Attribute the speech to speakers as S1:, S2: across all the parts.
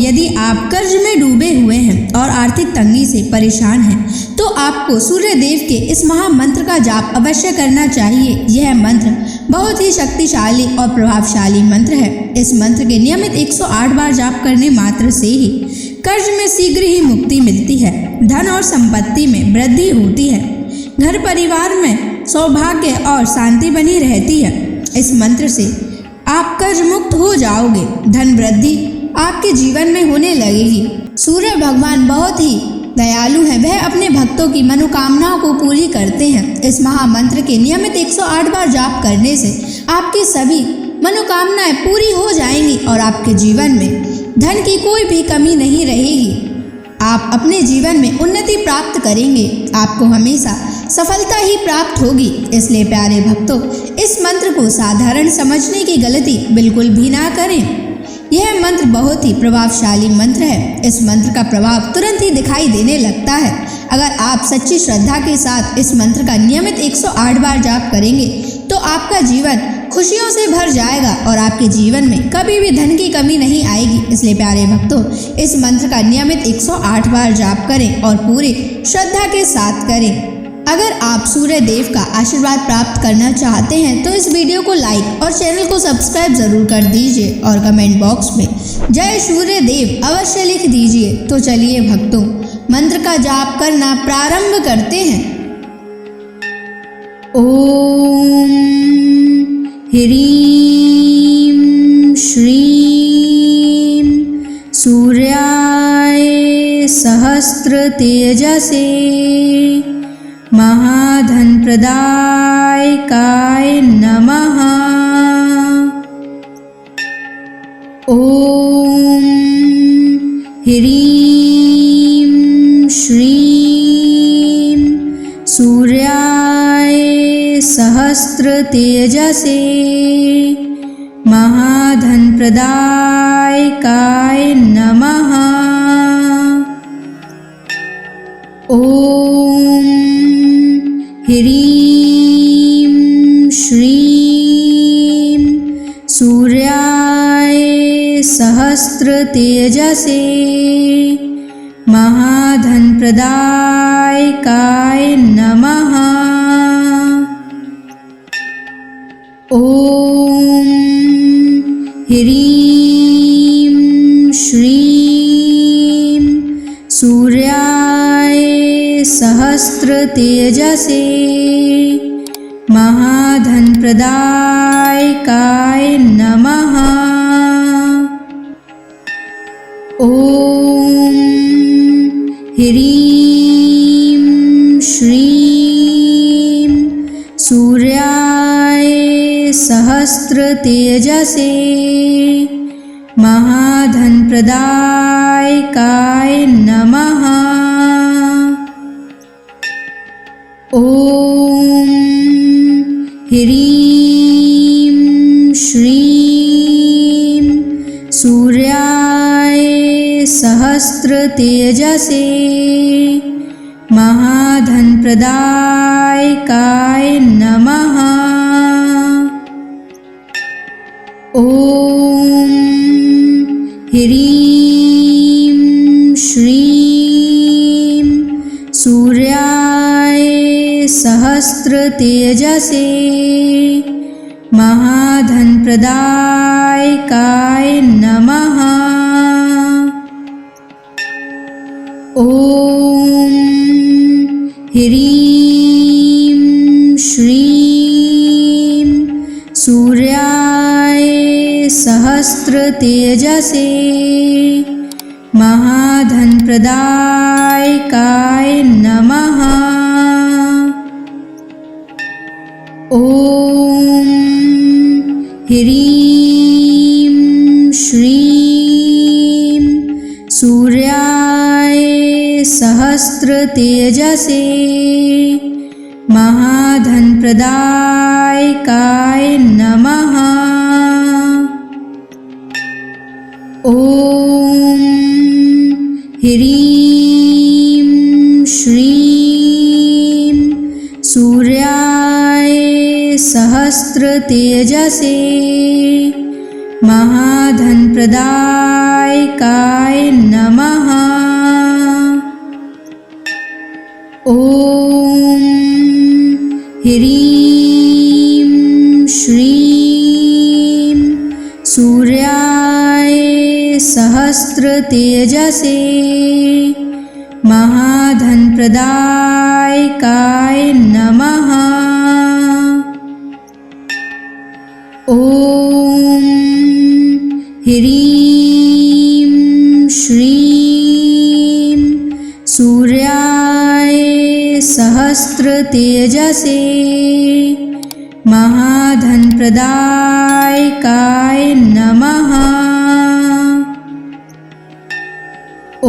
S1: यदि आप कर्ज में डूबे हुए हैं और आर्थिक तंगी से परेशान हैं, तो आपको सूर्य देव के इस महामंत्र का जाप अवश्य करना चाहिए। यह मंत्र बहुत ही शक्तिशाली और प्रभावशाली मंत्र है। इस मंत्र के नियमित 108 बार जाप करने मात्र से ही कर्ज में शीघ्र ही मुक्ति मिलती है, धन और संपत्ति में वृद्धि होती है, घर परिवार में सौभाग्य और शांति बनी रहती है। इस मंत्र से आप कर्ज मुक्त हो जाओगे, धन वृद्धि आपके जीवन में होने लगेगी। सूर्य भगवान बहुत ही दयालु हैं, वह अपने भक्तों की मनोकामनाओं को पूरी करते हैं। इस महामंत्र के नियमित 108 बार जाप करने से आपकी सभी मनोकामनाएं पूरी हो जाएंगी और आपके जीवन में धन की कोई भी कमी नहीं रहेगी। आप अपने जीवन में उन्नति प्राप्त करेंगे, आपको हमेशा सफलता ही प्राप्त होगी। इसलिए प्यारे भक्तों, इस मंत्र को साधारण समझने की गलती बिल्कुल भी ना करें। यह मंत्र बहुत ही प्रभावशाली मंत्र है। इस मंत्र का प्रभाव तुरंत ही दिखाई देने लगता है। अगर आप सच्ची श्रद्धा के साथ इस मंत्र का नियमित 108 बार जाप करेंगे तो आपका जीवन खुशियों से भर जाएगा और आपके जीवन में कभी भी धन की कमी नहीं आएगी। इसलिए प्यारे भक्तों, इस मंत्र का नियमित 108 बार जाप करें और पूरी श्रद्धा के साथ करें। अगर आप सूर्य देव का आशीर्वाद प्राप्त करना चाहते हैं तो इस वीडियो को लाइक और चैनल को सब्सक्राइब जरूर कर दीजिए और कमेंट बॉक्स में जय सूर्य देव अवश्य लिख दीजिए। तो चलिए भक्तों, मंत्र का जाप करना प्रारंभ करते हैं। ओम ह्रीं श्रीं सूर्याय सहस्र तेजसे महाधन प्रदायकाय नमः। ओम ह्रीं श्रीं सूर्याय सहस्र तेजसे महाधन प्रदायकाय नमः। ओम ह्रीं श्रीं सूर्याय सहस्र तेजसे महाधन प्रदायकाय नमः। ओम ह्रीं श्रीं सूर्याय सहस्र तेजसे महाधन प्रदायकाय नमः। ओम ह्रीं श्रीं सूर्याय सहस्र तेजसे महाधन प्रदायकाय नमः। ओम ह्रीं श्रीं सूर्याय सहस्र तेजसे महाधन प्रदायकाय नमः। ओम ह्रीं श्रीं सूर्याय सहस्र तेजसे महाधन प्रदायकाय नमः। ओम ह्रीं श्रीं सूर्याय सहस्र तेजसे महाधन प्रदायकाय नमः। ओम ह्रीं श्रीं सूर्याय सहस्र तेजसे महाधन प्रदायकाय नमः। ओम ह्रीं श्रीं सूर्याय सहस्र तेजसे महाधनप्रदायकाय नमः। ॐ ह्रीं श्रीं सूर्याय सहस्रतेजसे महाधनप्रदायकाय नमः। ॐ ह्रीं श्रीं सूर्याय सहस्रतेजसे महाधनप्रदायकाय नमः। ॐ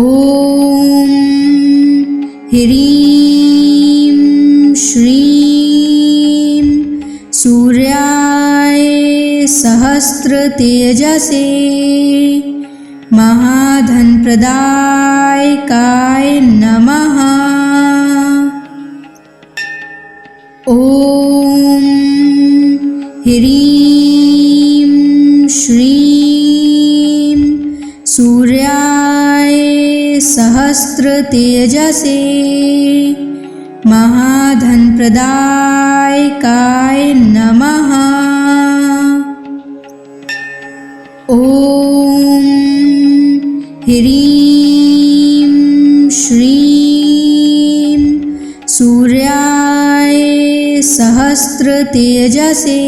S1: ह्रीं श्रीं सूर्याय सहस्रतेजसे महाधनप्रदायकाय नमः। ॐ ह्रीं श्रीं सूर्याय सहस्रतेजसे महाधनप्रदायकाय नमः। ॐ ह्रीं श्रीं सूर्याय सहस्रतेजसे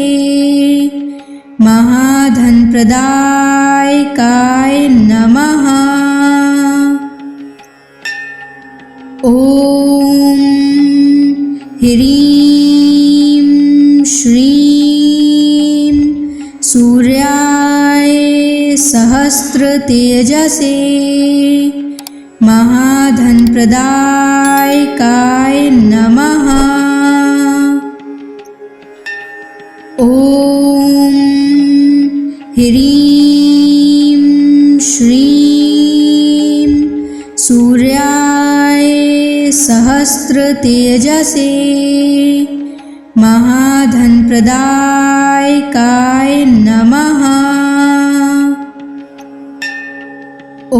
S1: महाधनप्रदायकाय नमः। ॐ ह्रीं श्रीं सूर्याय सहस्रतेजसे महाधनप्रदायकाय नमः। ॐ ह्रीं श्रीं सूर्याय सहस्रतेजसे महाधनप्रदायकाय नमः। ॐ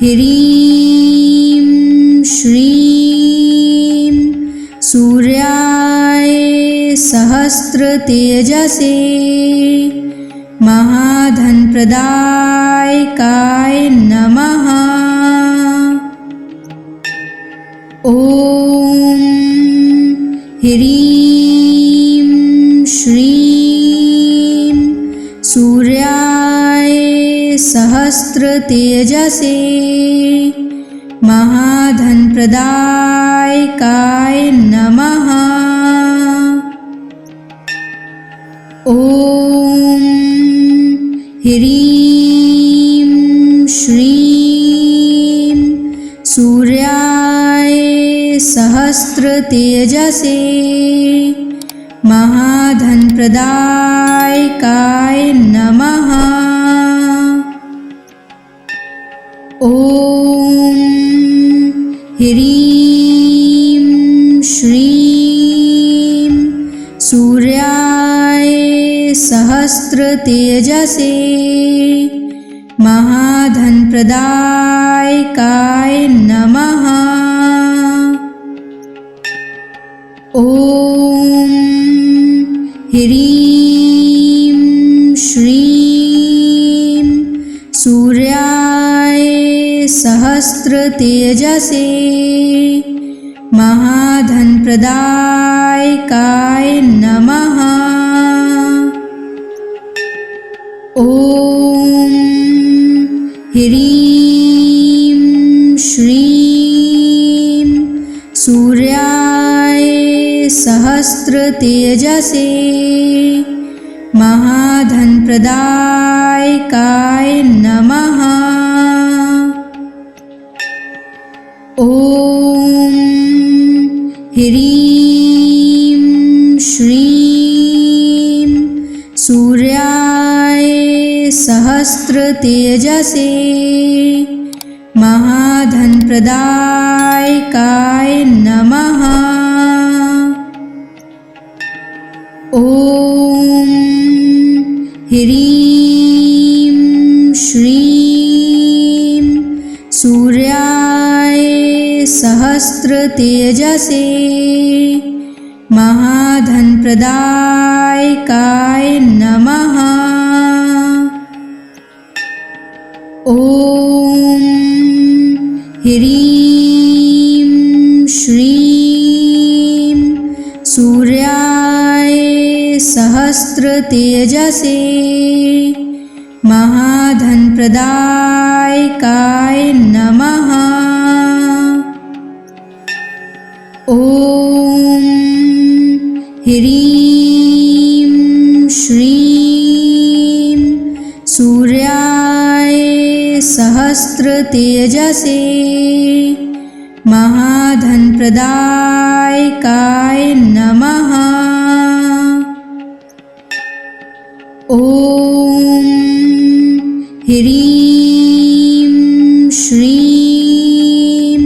S1: ह्रीं श्रीं सूर्याय सहस्रतेजसे महाधनप्रदायकाय नमः। ॐ ह्रीं श्रीं सूर्याय सहस्रतेजसे महाधनप्रदायकाय नमः। ॐ ह्रीं श्रीं सूर्याय सहस्रतेजसे महाधनप्रदायकाय नमः। ॐ ह्रीं श्रीं सूर्याय सहस्रतेजसे महाधनप्रदायकाय नमः। ॐ ह्रीं श्रीं सूर्याय सहस्रतेजसे महाधनप्रदायकाय नमः। ॐ ह्रीं श्रीं सूर्याय सहस्रतेजसे महाधनप्रदायकाय नमः। ॐ ह्रीं श्रीं सूर्याय सहस्रतेजसे महाधनप्रदायकाय नमः। ॐ ह्रीं श्रीं सूर्याय सहस्रतेजसे महाधनप्रदायकाय नमः। ॐ ह्रीं श्रीं सूर्याय सहस्रतेजसे महाधनप्रदायकाय नमः। ॐ ह्रीं श्रीं सूर्याय सहस्रतेजसे महाधनप्रदायकाय नमः। ॐ ह्रीं श्रीं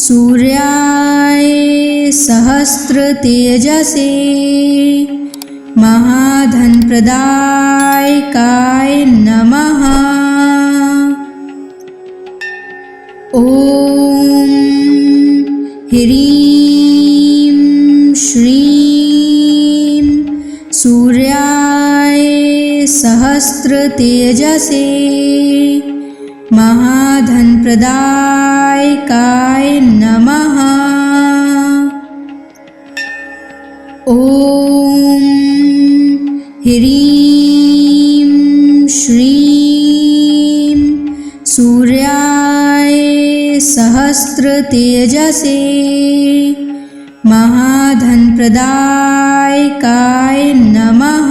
S1: सूर्याय सहस्रतेजसे महाधनप्रदायकाय नमः। ॐ ह्रीं श्रीं सूर्याय सहस्रतेजसे महाधनप्रदायकाय नमः। ॐ ह्रीं श्रीं सूर्याय सहस्रतेजसे महाधनप्रदायकाय नमः।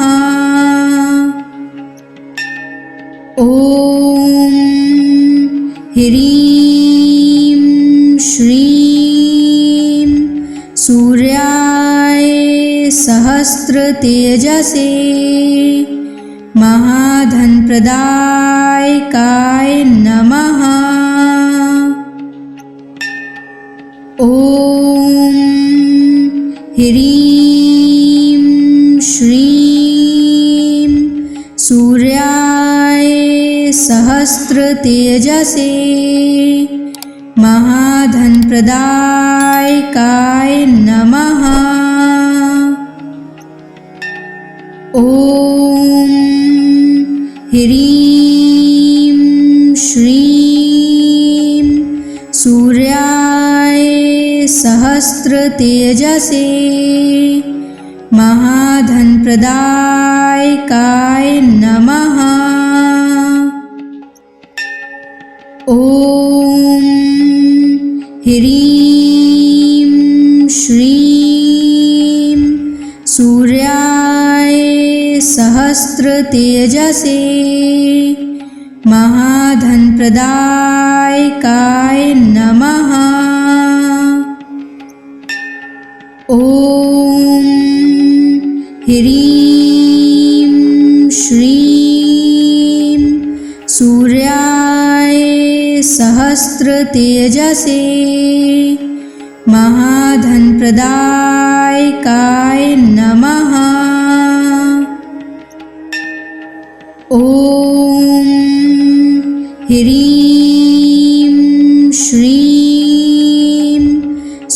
S1: ॐ ह्रीं श्रीं सूर्याय सहस्रतेजसे महाधनप्रदायकाय नमः। ॐ ह्रीं श्रीं सूर्याय सहस्रतेजसे महाधनप्रदायकाय नमः। ॐ ह्रीं श्रीं सूर्याय सहस्रतेजसे महाधनप्रदायकाय नमः। ॐ ह्रीं श्रीं सूर्याय सहस्रतेजसे महाधनप्रदायकाय नमः। ॐ ह्रीं श्रीं सूर्याय सहस्रतेजसे महाधनप्रदायकाय नमः। ॐ ह्रीं श्रीं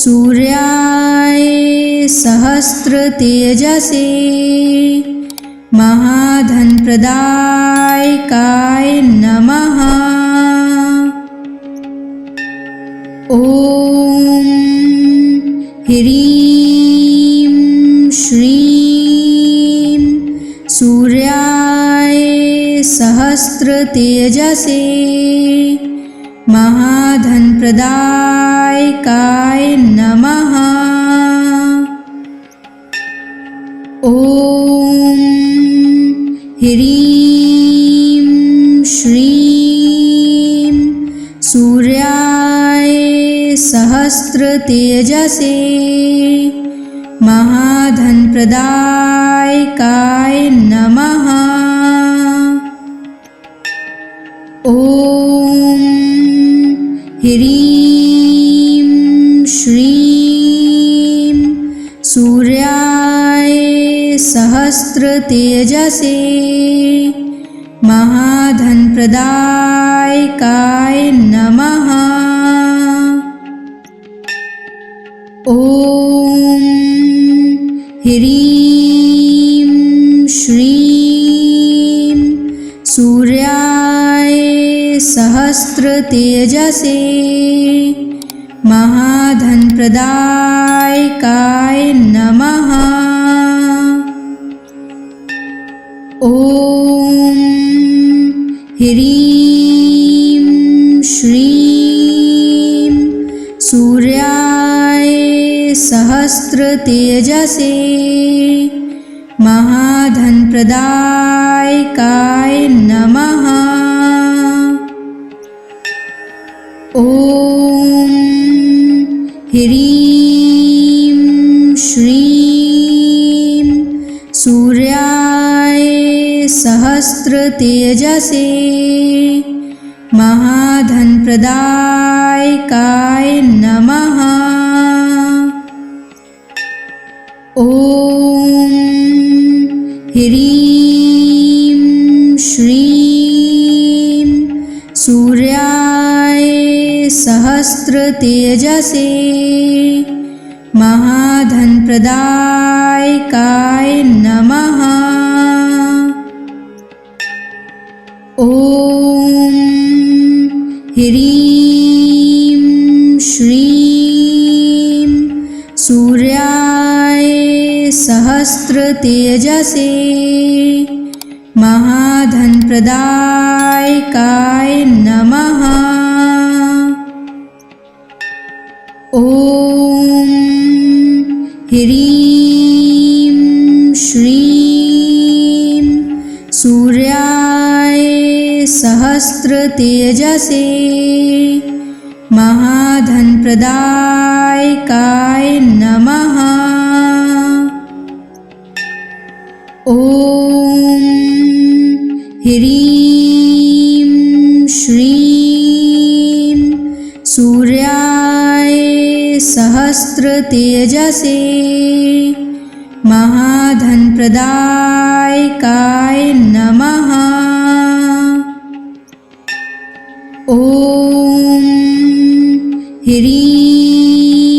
S1: सूर्याय सहस्रतेजसे महाधनप्रदायकाय नमः। ॐ ह्रीं श्रीं सूर्याय सहस्रतेजसे महाधनप्रदायकाय नमः। ॐ ह्रीं श्रीं सूर्याय सहस्रतेजसे महाधनप्रदायकाय नमः। ॐ ह्रीं श्रीं सूर्याय सहस्त्रतेजसे महाधनप्रदायकाय नमः। ॐ ह्रीं श्रीं सूर्याय सहस्त्रतेजसे महाधनप्रदायकाय नमः। ॐ ह्रीं श्रीं सूर्याय सहस्त्रतेजसे महाधनप्रदायकाय नमः। ॐ ह्रीं श्रीं सूर्याय सहस्त्रतेजसे महाधनप्रदायकाय नमः। ॐ ह्रीं श्रीं सूर्याय सहस्त्रतेजसे महाधनप्रदायकाय नमः। ॐ ह्रीं श्रीं सूर्याय सहस्त्रतेजसे महाधनप्रदायकाय नमः। ॐ ह्रीं श्रीं सूर्याय सहस्त्रतेजसे महाधनप्रदायकाय नमः। ॐ ह्रीं श्रीं सूर्याय सहस्त्रतेजसे महाधनप्रदायकाय नमः। ॐ ह्रीं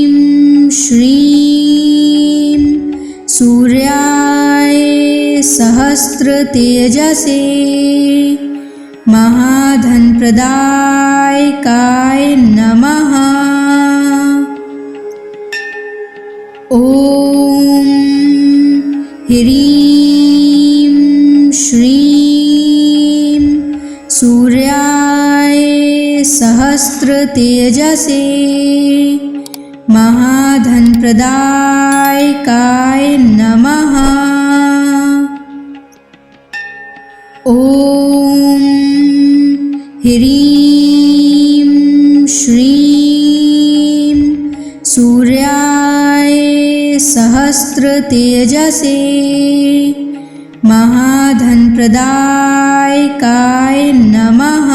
S1: श्रीं सूर्याय सहस्त्रतेजसे महाधनप्रदायकाय नमः। ॐ ह्रीं श्रीं सूर्याय सहस्त्रतेजसे महाधनप्रदायकाय नमः। ॐ ह्रीं श्रीं सूर्याय सहस्त्रतेजसे महाधनप्रदायकाय नमः।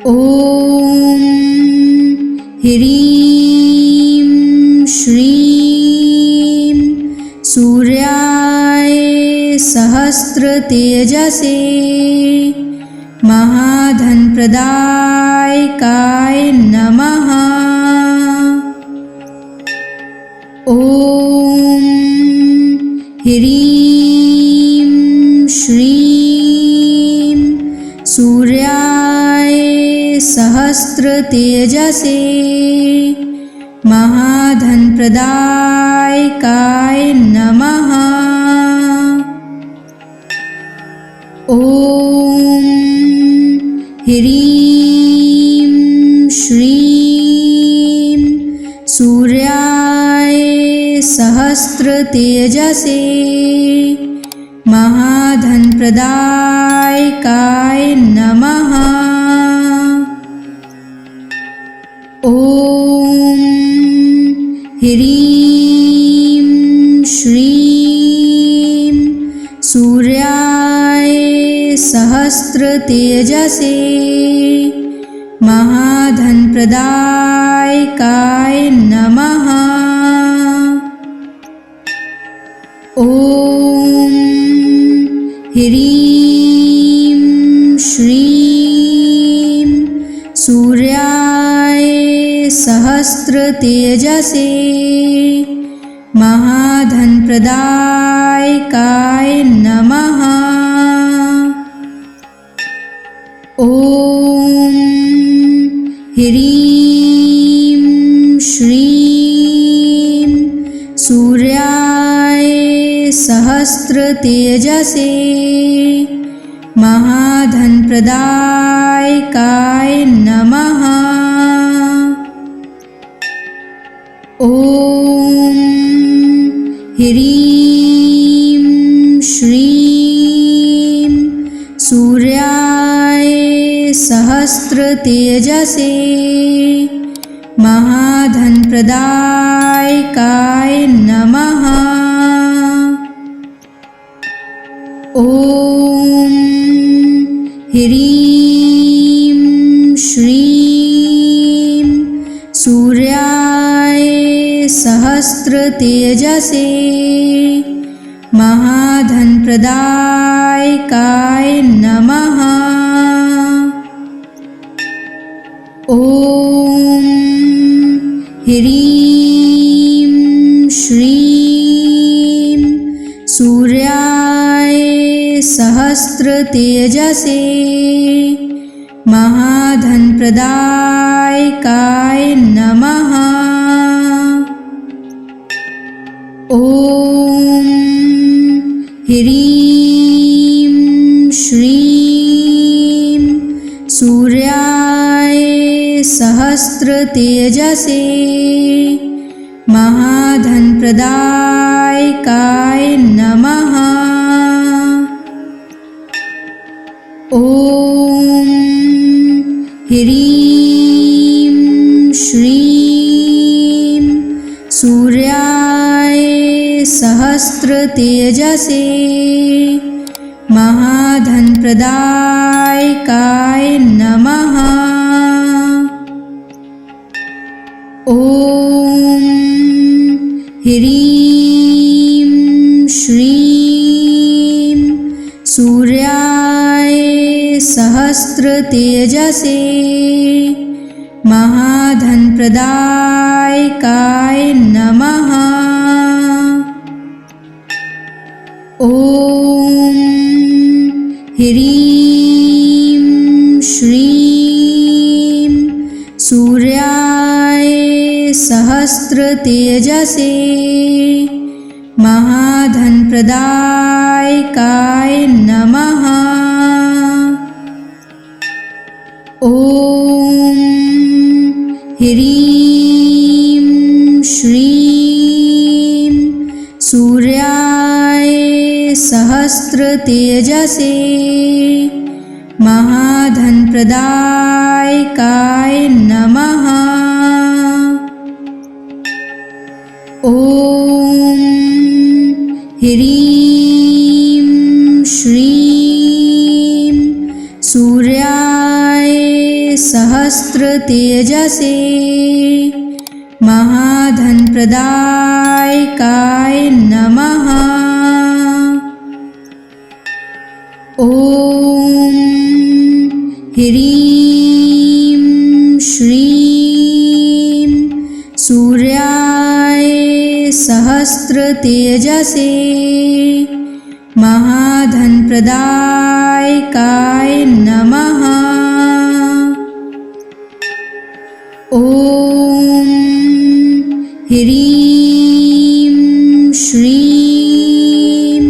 S1: ॐ ह्रीं श्रीं सूर्याय सहस्त्रतेजसे महाधनप्रदायकाय नमः। ॐ ह्रीं श्रीं सूर्याय सहस्त्रतेजसे महाधनप्रदायकाय नमः। ॐ ह्रीं श्रीं सूर्याय सहस्त्रतेजसे महाधनप्रदायकाय नमः। ॐ ह्रीं श्रीं सूर्याय सहस्त्रतेजसे महाधनप्रदायकाय नमः। सहस्रतेजसे महाधनप्रदायकाय नमः। ॐ ह्रीं श्रीं सूर्याय सहस्रतेजसे महाधनप्रदायकाय नमः। ॐ ह्रीं श्रीं सूर्याय सहस्रतेजसे महाधनप्रदायकाय नमः। ॐ ह्रीं श्रीं सूर्याय सहस्रतेजसे महाधनप्रदायकाय नमः। ॐ ह्रीं श्रीं सूर्याय सहस्रतेजसे महाधनप्रदायकाय नमः। ॐ ह्रीं श्रीं सूर्याय सहस्रतेजसे महाधनप्रदायकाय नमः। ॐ ह्रीं श्रीं सूर्याय सहस्रतेजसे महाधनप्रदायकाय नमः। ॐ ह्रीं श्रीं सूर्याय सहस्रतेजसे महाधनप्रदायकाय नमः। ॐ ह्रीं श्रीं सूर्याय सहस्रतेजसे महाधनप्रदायकाय नमः। ॐ ह्रीं श्रीं सूर्याय सहस्रतेजसे महाधनप्रदायकाय नमः। ॐ ह्रीं श्रीं सूर्याय सहस्रतेजसे महाधनप्रदायकाय नमः। ॐ ह्रीं श्रीं सूर्याय सहस्रतेजसे महाधनप्रदायकाय नमः। ॐ ह्रीं श्रीं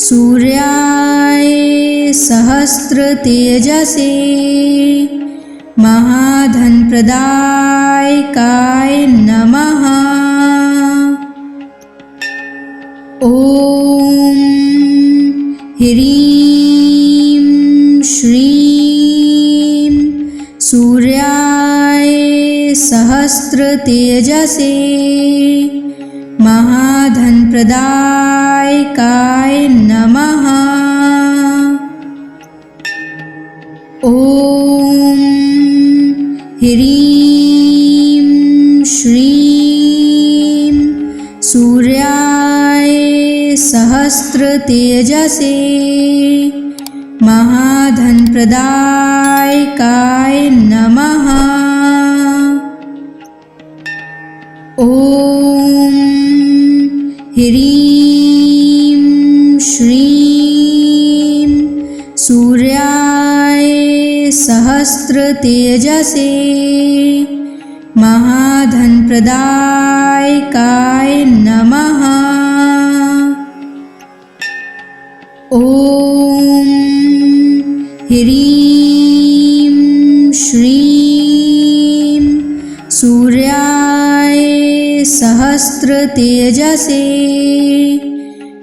S1: सूर्याय सहस्रतेजसे महाधनप्रदायकाय नमः। ॐ ह्रीं श्रीं सूर्याय सहस्रतेजसे महाधनप्रदायकाय नमः। ॐ ह्रीं श्रीं सूर्याय सहस्रतेजसे महाधनप्रदायकाय नमः। ॐ ह्रीं श्रीं सूर्याय सहस्रतेजसे महाधनप्रदायकाय नमः। ॐ ह्रीं श्रीं सूर्याय सहस्रतेजसे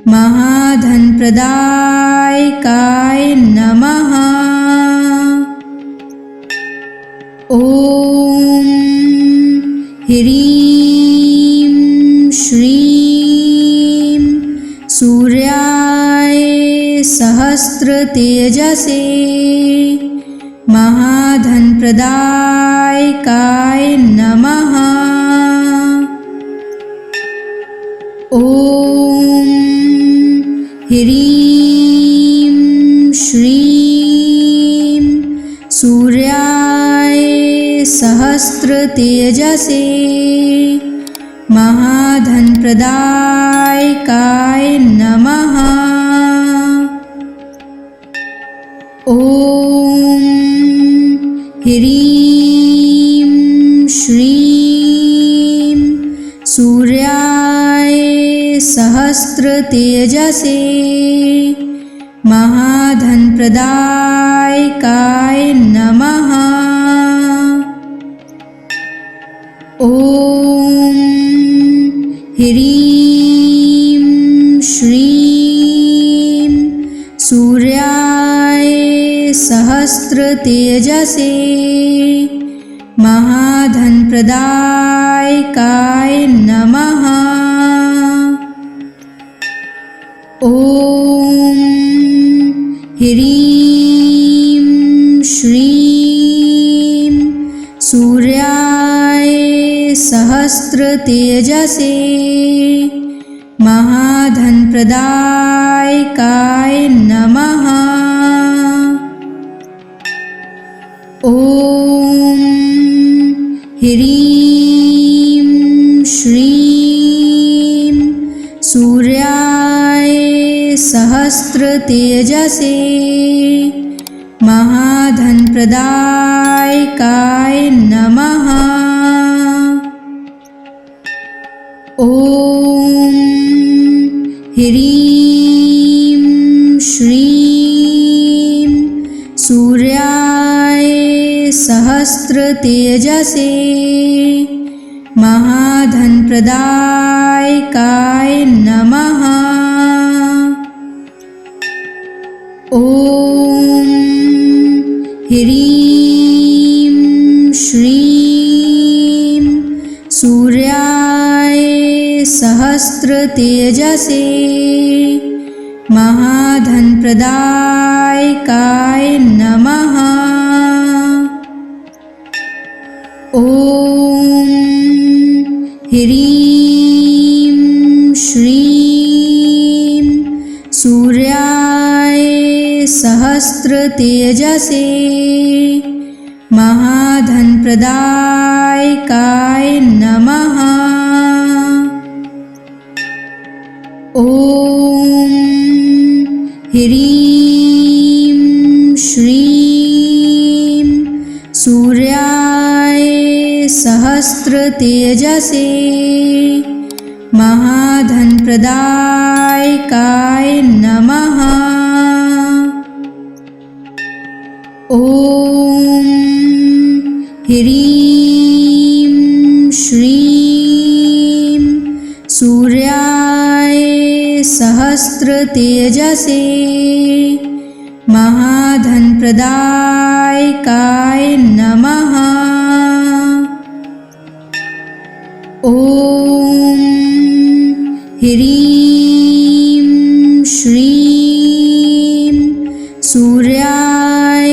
S1: महाधनप्रदायकाय नमः। ॐ ह्रीं श्रीं सूर्याय सहस्रतेजसे महाधनप्रदायकाय नमः। ॐ ह्रीं श्रीं सूर्याय सहस्रतेजसे महाधनप्रदायकाय नमः। ॐ ह्रीं श्रीं सूर्याय सहस्रतेजसे महाधनप्रदायकाय नमः। ॐ ह्रीं श्रीं सूर्याय सहस्रतेजसे महाधनप्रदायकाय नमः। ॐ ह्रीं श्रीं सूर्याय सहस्रतेजसे महाधनप्रदायकाय नमः। ॐ ह्रीं श्रीं सूर्याय सहस्रतेजसे महाधनप्रदायकाय नमः। ॐ ह्रीं श्रीं सूर्याय सहस्रतेजसे महाधनप्रदायकाय नमः। ॐ ह्रीं श्रीं सूर्याय सहस्रतेजसे महाधनप्रदायकाय नमः। ॐ ह्रीं श्रीं सूर्याय सहस्रतेजसे महाधनप्रदायकाय नमः। ॐ ह्रीं श्रीं सूर्याय सहस्रतेजसे महाधनप्रदायकाय नमः। ॐ ह्रीं श्रीं सूर्याय सहस्रतेजसे महाधनप्रदायकाय नमः। ॐ ह्रीं श्रीं सूर्याय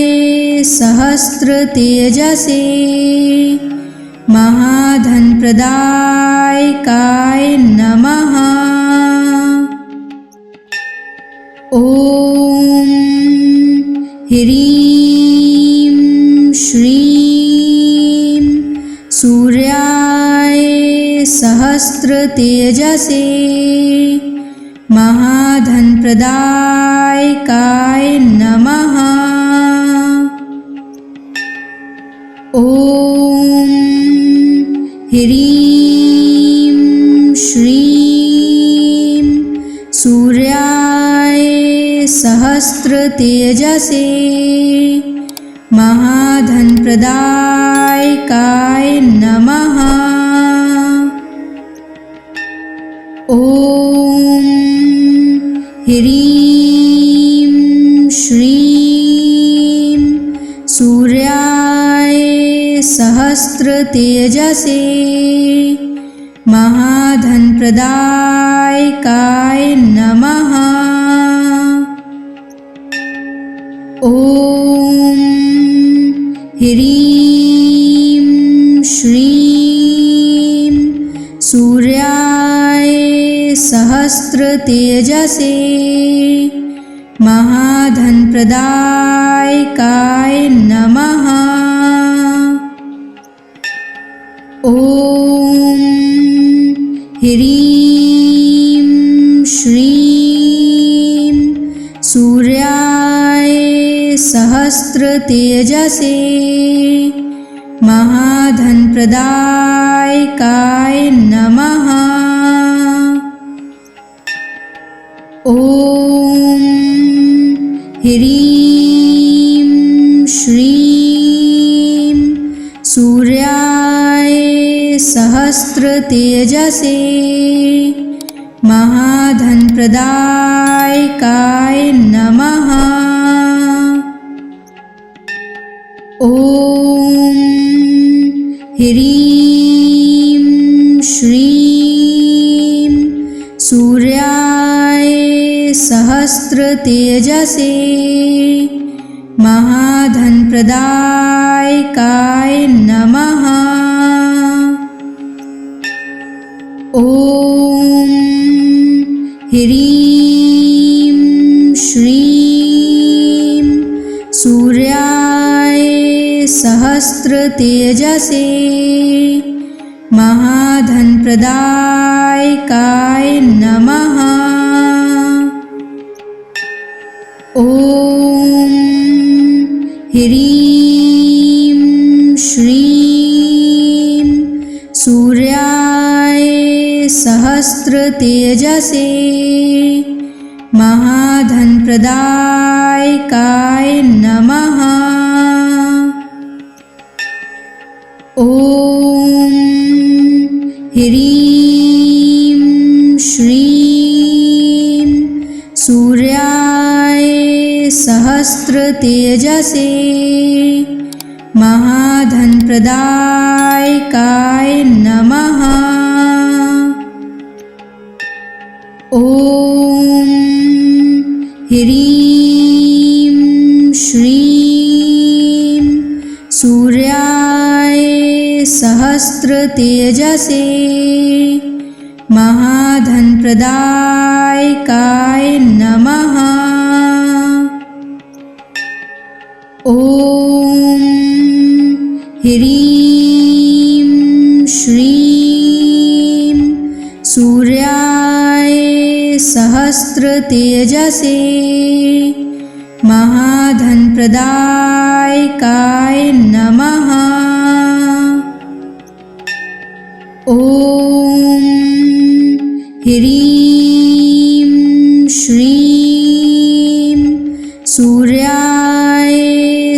S1: सहस्रतेजसे महाधनप्रदायकाय नमः। ॐ ह्रीं श्रीं सूर्याय सहस्रतेजसे महाधनप्रदायकाय नमः। ॐ ह्रीं श्रीं सूर्याय सहस्रतेजसे महाधनप्रदायकाय नमः। ॐ ह्रीं श्रीं सूर्याय सहस्रतेजसे महाधनप्रदायकाय नमः। ॐ ह्रीं श्रीं सूर्याय सहस्रतेजसे महाधनप्रदायकाय नमः। ॐ ह्रीं श्रीं सूर्याय सहस्रतेजसे महाधनप्रदायकाय नमः। ॐ ह्रीं श्रीं सूर्याय सहस्रतेजसे महाधनप्रदायकाय नमः। ॐ ह्रीं श्रीं सूर्याय सहस्रतेजसे महाधनप्रदायकाय नमः। ॐ ह्रीं श्रीं सूर्याय सहस्रतेजसे महाधनप्रदायकाय नमः। ॐ ह्रीं श्रीं सूर्याय सहस्रतेजसे महाधनप्रदायकाय नमः। ॐ ह्रीं श्रीं सूर्याय सहस्रतेजसे महाधनप्रदायकाय नमः। ॐ ह्रीं श्रीं सूर्याय सहस्रतेजसे महाधनप्रदायकाय नमः। ॐ ह्रीं श्रीं सूर्याय सहस्रतेजसे महाधनप्रदायकाय नमः। ॐ ह्रीं श्रीं सूर्याय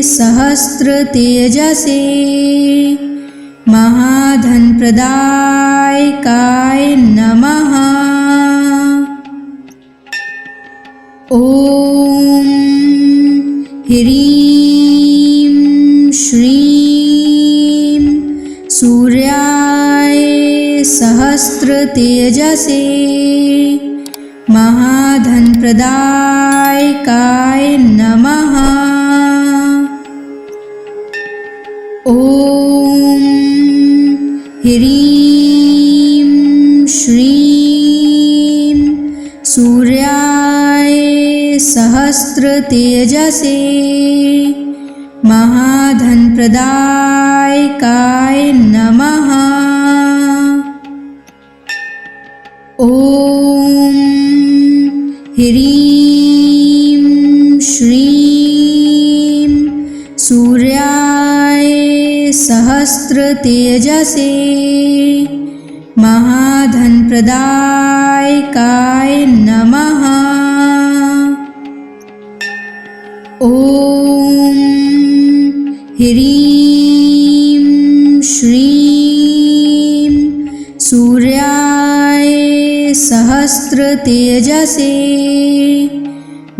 S1: सहस्रतेजसे महाधनप्रदायकाय नमः। ॐ ह्रीं श्रीं सूर्याय सहस्रतेजसे महाधनप्रदायकाय नमः। ॐ ह्रीं श्रीं सूर्याय सहस्रतेजसे महाधनप्रदायकाय नमः। ॐ ह्रीं श्रीं सूर्याय सहस्रतेजसे महाधनप्रदायकाय नमः। ॐ ह्रीं श्रीं सूर्याय सहस्रतेजसे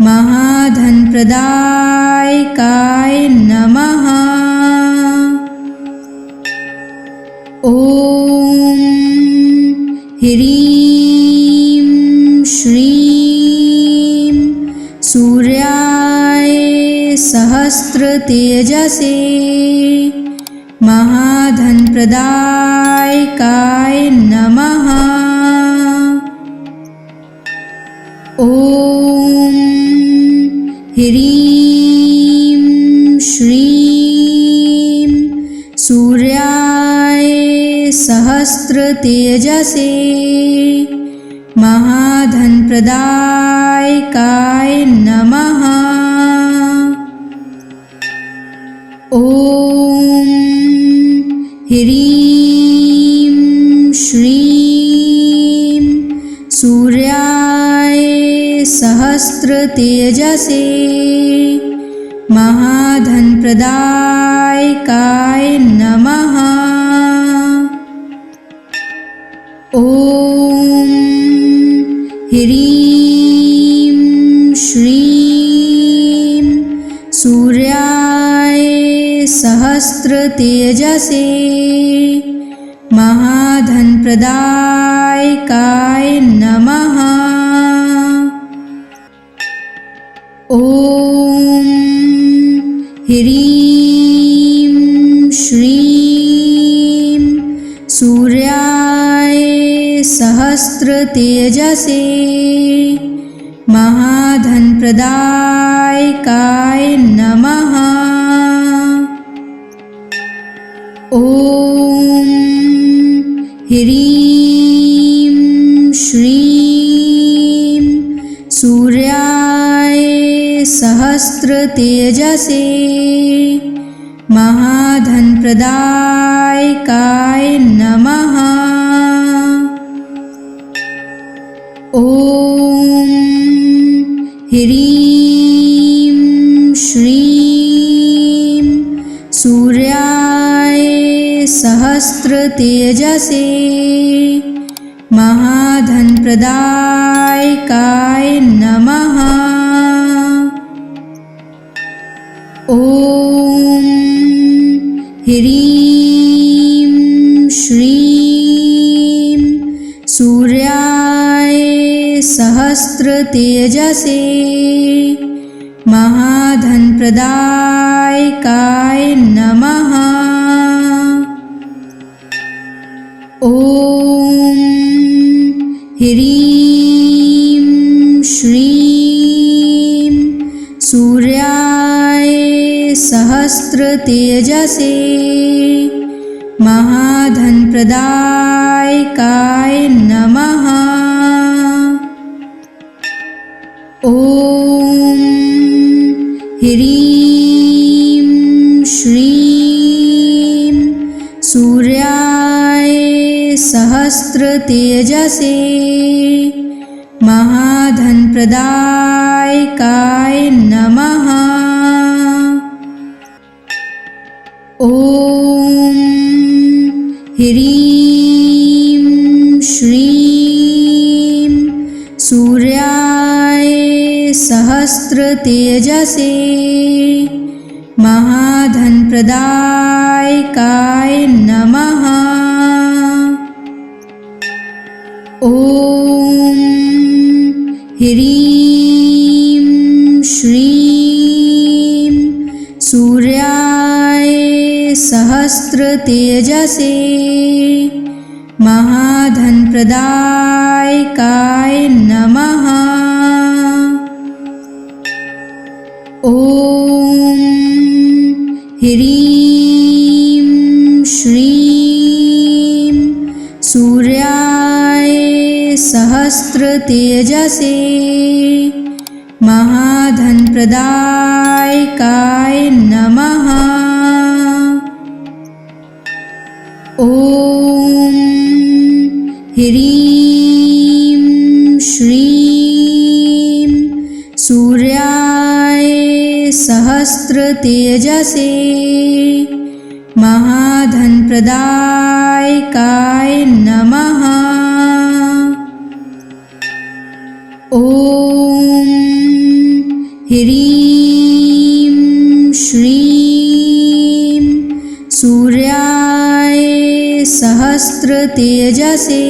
S1: महाधनप्रदायकाय नमः। ॐ ह्रीं श्रीं सूर्याय सहस्रतेजसे महाधनप्रदायकाय नमः। ॐ ह्रीं श्रीं सूर्याय सहस्रतेजसे महाधनप्रदायकाय नमः। ॐ ह्रीं श्रीं सूर्याय सहस्रतेजसे महाधनप्रदायकाय नमः। ॐ ह्रीं श्रीं सूर्याय सहस्रतेजसे महाधनप्रदायकाय नमः। ॐ ह्रीं श्रीं सूर्याय सहस्रतेजसे महाधनप्रदायकाय नमः। ॐ ह्रीं श्रीं सूर्याय सहस्रतेजसे महाधनप्रदायकाय नमः। ॐ ह्रीं श्रीं सूर्याय सहस्रतेजसे महाधनप्रदायकाय नमः। ॐ ह्रीं श्रीं सूर्याय सहस्रतेजसे महाधनप्रदायकाय नमः। ॐ ह्रीं श्रीं सूर्याय सहस्रतेजसे महाधनप्रदायकाय नमः। ॐ ह्रीं श्रीं सूर्याय सहस्रतेजसे महाधनप्रदायकाय नमः। ॐ ह्रीं श्रीं सूर्याय सहस्रतेजसे महाधनप्रदायकाय नमः। ॐ ह्रीं श्रीं सूर्याय सहस्रतेजसे महाधनप्रदायकाय नमः। ॐ ह्रीं श्रीं सूर्याय सहस्रतेजसे महाधनप्रदायकाय नमः। ॐ ह्रीं श्रीं सूर्याय सहस्रतेजसे महाधनप्रदायकाय नमः। ॐ ह्रीं श्रीं सूर्याय सहस्रतेजसे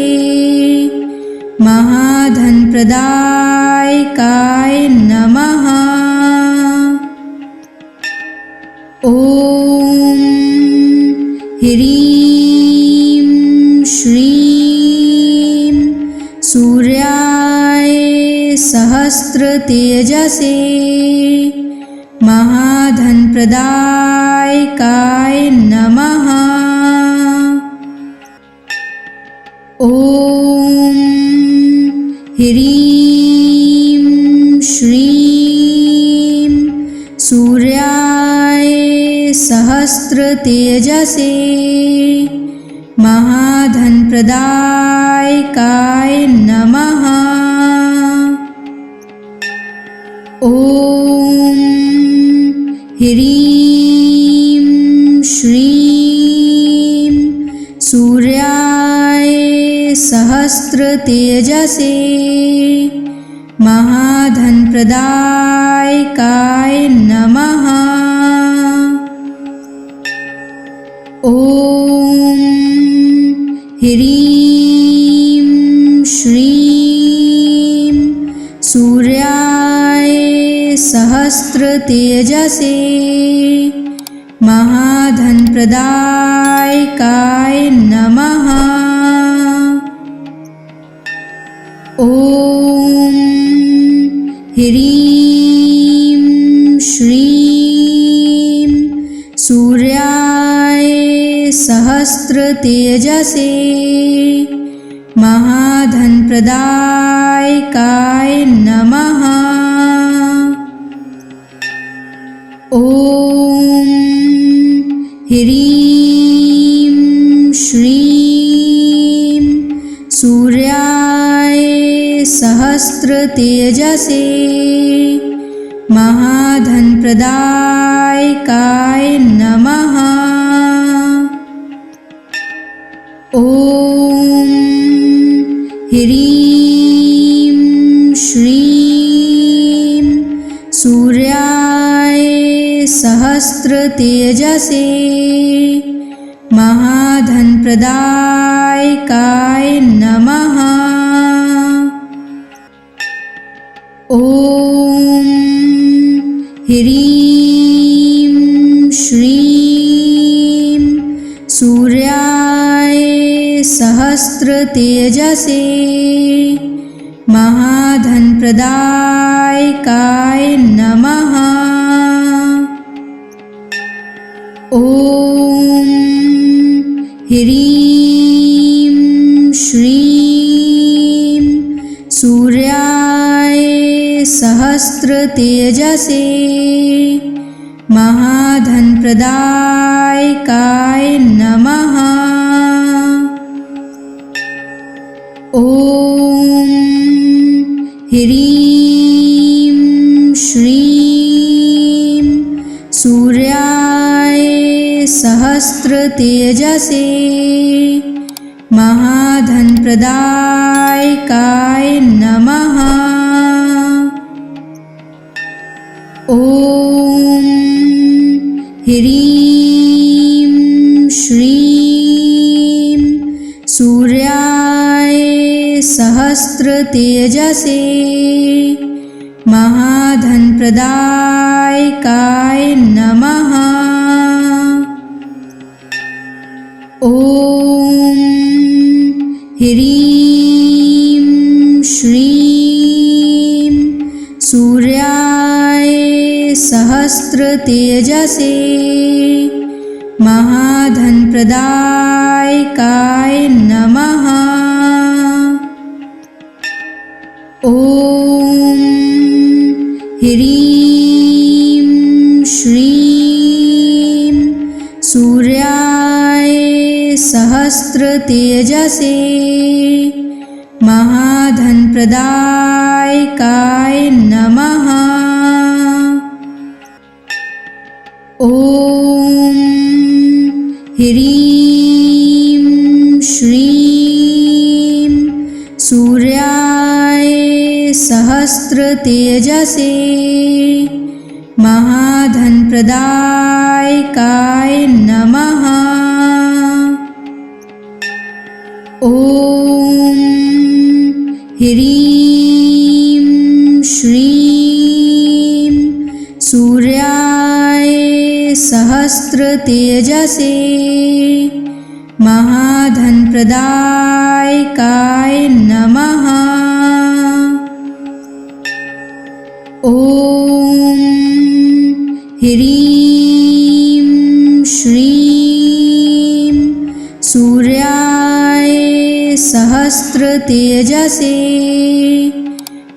S1: महाधनप्रदायकाय नमः। ॐ ह्रीं श्रीं सूर्याय सहस्रतेजसे महाधनप्रदायकाय नमः। ॐ ह्रीं श्रीं सूर्याय सहस्रतेजसे महाधनप्रदायकाय नमः। ॐ ह्रीं श्रीं सूर्याय सहस्रतेजसे महाधनप्रदायकाय नमः। ॐ ह्रीं श्रीं सूर्याय सहस्रतेजसे महाधनप्रदायकाय नमः। ॐ ह्रीं श्रीं सूर्याय सहस्रतेजसे महाधनप्रदायकाय नमः। ॐ ह्रीं श्रीं सूर्याय सहस्रतेजसे महाधनप्रदायकाय नमः। ॐ ह्रीं श्रीं सूर्याय सहस्रतेजसे महाधनप्रदायकाय नमः। ॐ ह्रीं श्रीं सूर्याय सहस्रतेजसे महाधनप्रदायकाय नमः। ॐ ह्रीं श्रीं सूर्याय सहस्रतेजसे महाधनप्रदायकाय नमः। ॐ ह्रीं श्रीं सूर्याय सहस्रतेजसे महाधनप्रदायकाय नमः। ॐ ह्रीं श्रीं सूर्याय सहस्रतेजसे महाधनप्रदायकाय नमः। ॐ ह्रीं श्रीं सूर्याय सहस्रतेजसे महाधनप्रदायकाय नमः। ॐ ह्रीं श्रीं सूर्याय सहस्रतेजसे महाधनप्रदायकाय नमः। ॐ ह्रीं श्रीं सूर्याय सहस्रतेजसे महाधनप्रदायकाय नमः। ॐ ह्रीं श्रीं सूर्याय सहस्रतेजसे महाधनप्रदायकाय नमः। ॐ ह्रीं श्रीं सूर्याय सहस्रतेजसे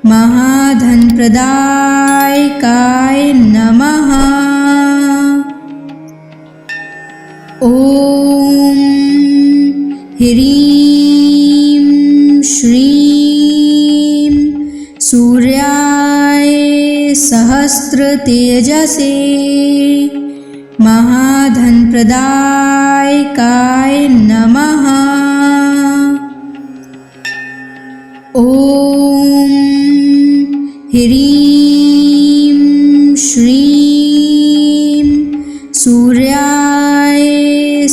S1: महाधनप्रदायकाय नमः। ॐ ह्रीं श्रीं सूर्याय सहस्रतेजसे महाधनप्रदायकाय नमः। ॐ ह्रीं श्रीं सूर्याय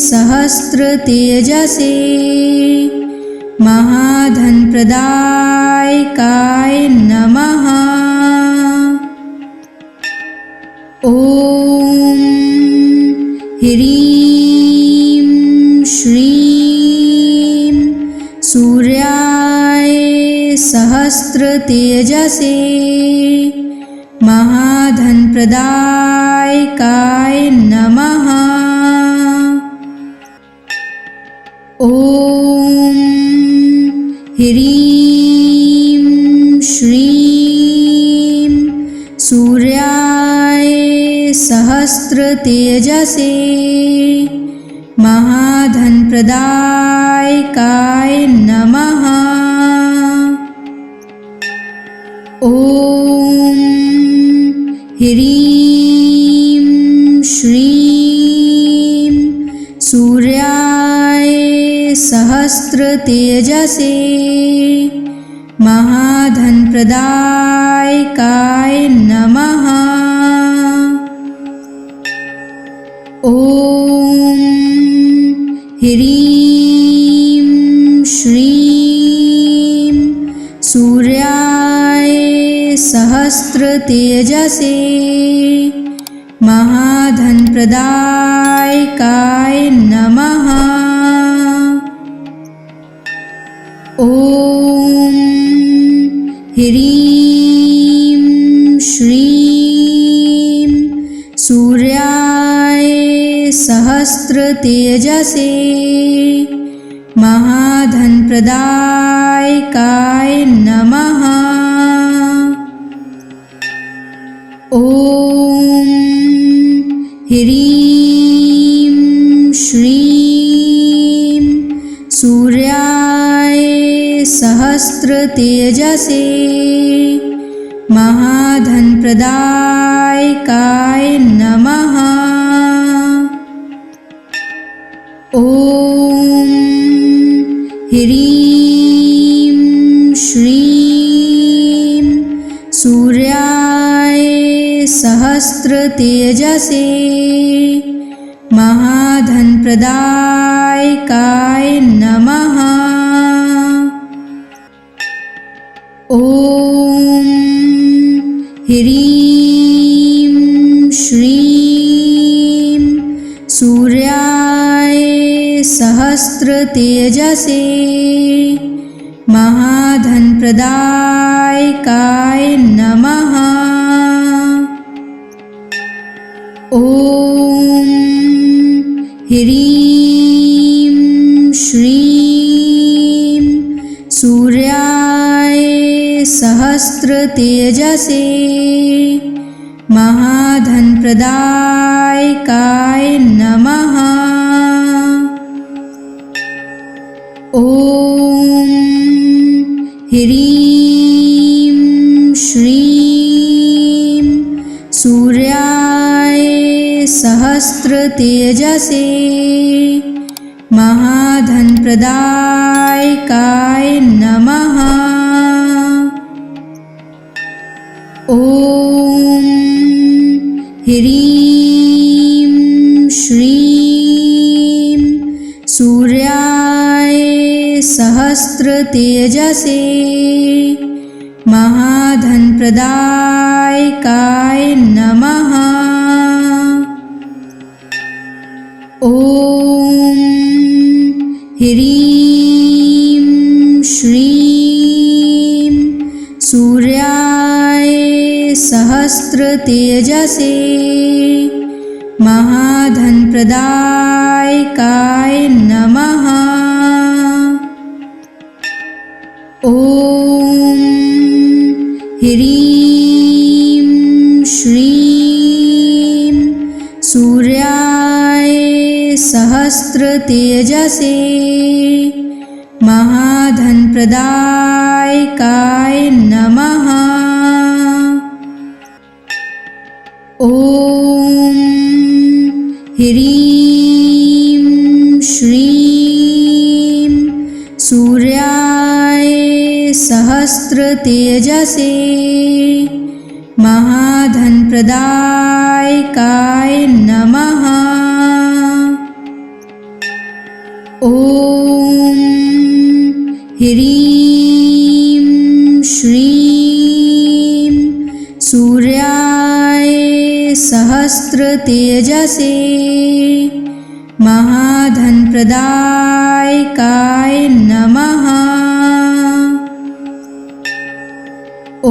S1: सहस्रतेजसे महाधनप्रदायकाय नमः। ॐ ह्रीं श्रीं सूर्याय सहस्रतेजसे महाधनप्रदायकाय नमः। ॐ ह्रीं श्रीं सूर्याय सहस्रतेजसे महाधनप्रदायकाय नमः। ॐ ह्रीं श्रीं सूर्याय सहस्रतेजसे महाधनप्रदायकाय नमः। ॐ ह्रीं श्रीं सूर्याय सहस्रतेजसे महाधनप्रदायकाय नमः। ॐ ह्रीं श्रीं सूर्याय सहस्रतेजसे महाधनप्रदायकाय नमः। ॐ ह्रीं श्रीं सूर्याय सहस्रतेजसे महाधनप्रदायकाय नमः। ॐ ह्रीं श्रीं सूर्याय सहस्रतेजसे महाधनप्रदायकाय नमः। ॐ ह्रीं श्रीं सूर्याय सहस्रतेजसे महाधनप्रदायकाय नमः। ॐ ह्रीं श्रीं सूर्याय सहस्रतेजसे महाधनप्रदायकाय नमः। ॐ ह्रीं श्रीं सूर्याय सहस्रतेजसे महाधनप्रदायकाय नमः। ॐ ह्रीं श्रीं सूर्याय सहस्रतेजसे महाधनप्रदायकाय नमः। ॐ ह्रीं श्रीं सूर्याय सहस्रतेजसे महाधनप्रदायकाय नमः। ॐ ह्रीं श्रीं सूर्याय सहस्रतेजसे महाधनप्रदायकाय नमः। ॐ ह्रीं श्रीं सूर्याय सहस्रतेजसे महाधनप्रदायकाय नमः। ॐ ह्रीं श्रीं सूर्याय सहस्रतेजसे महाधनप्रदायकाय नमः। ॐ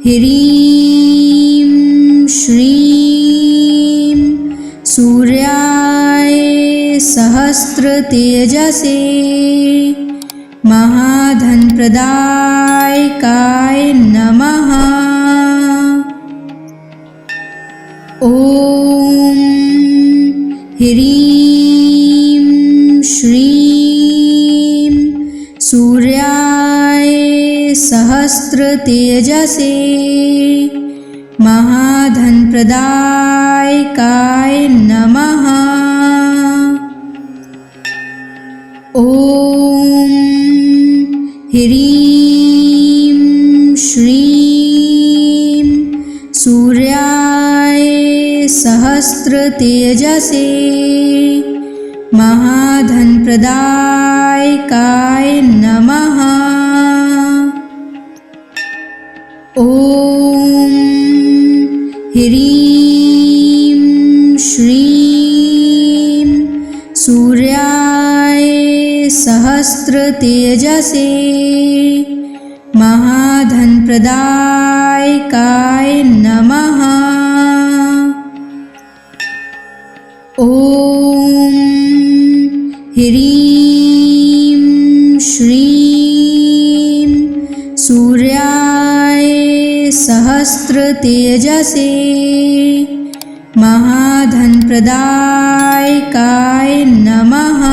S1: ह्रीं श्रीं सूर्याय सहस्रतेजसे महाधनप्रदायकाय नमः। ॐ ह्रीं श्रीं सूर्याय सहस्रतेजसे महाधनप्रदायकाय नमः। ॐ ह्रीं श्रीं सूर्याय सहस्रतेजसे महाधनप्रदायकाय नमः। ॐ ह्रीं श्रीं सूर्याय सहस्रतेजसे महाधनप्रदायकाय नमः। ॐ ह्रीं श्रीं सूर्याय सहस्रतेजसे महाधनप्रदायकाय नमः।